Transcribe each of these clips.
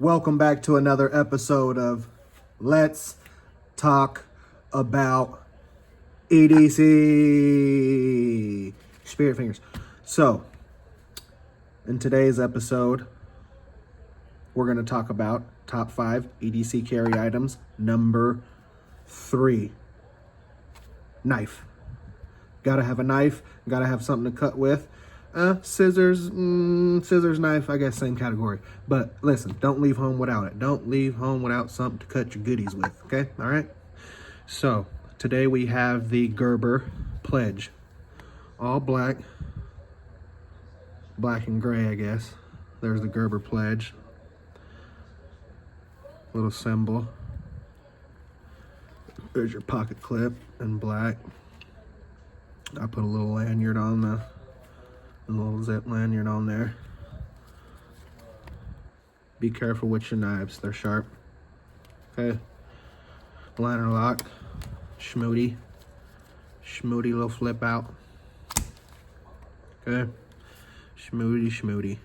Welcome back to another episode of Let's Talk About EDC. Spirit fingers. So, in today's episode, we're going to talk about top 5 EDC carry items. Number 3, knife. Gotta have a knife. Gotta have something to cut with. Scissors, knife, I guess same category. But listen, don't leave home without it. Don't leave home without something to cut your goodies with, okay? All right? So, today we have the Gerber Pledge. All black. Black and gray, I guess. There's the Gerber Pledge. Little symbol. There's your pocket clip in black. I put a little lanyard on the a little zip lanyard on there. Be careful with your knives, they're sharp. Okay. Liner lock. Schmoody little flip out. Okay. Schmoody.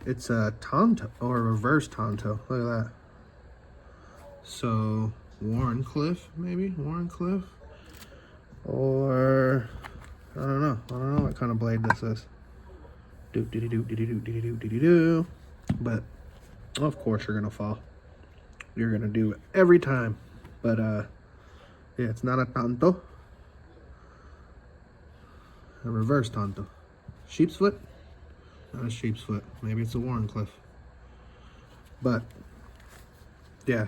It's a Tonto or a reverse Tonto. Look at that. So Warncliffe, maybe? Warncliffe? Or I don't know what kind of blade this is. But of course you're gonna fall. You're gonna do it every time. But yeah, it's not a Tonto. A reverse Tonto. Sheep's foot? Not a sheep's foot. Maybe it's a Warncliffe. But yeah.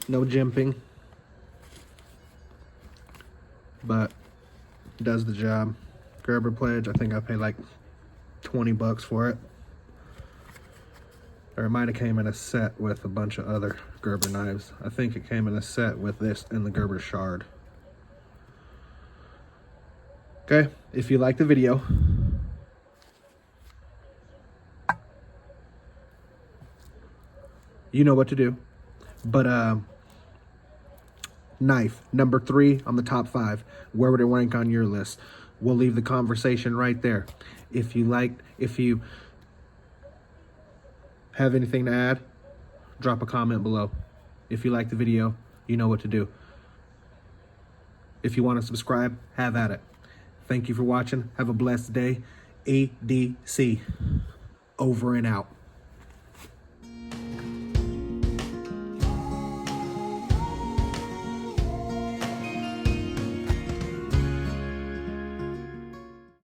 No jimping. But does the job. Gerber Pledge, I think I paid like 20 bucks for it. Or it might have came in a set with a bunch of other Gerber knives. I think it came in a set with this and the Gerber Shard. Okay, if you like the video, you know what to do. But knife, number 3 on the top 5. Where would it rank on your list? We'll leave the conversation right there. If you have anything to add, drop a comment below. If you like the video, you know what to do. If you want to subscribe, have at it. Thank you for watching. Have a blessed day. EDC. Over and out.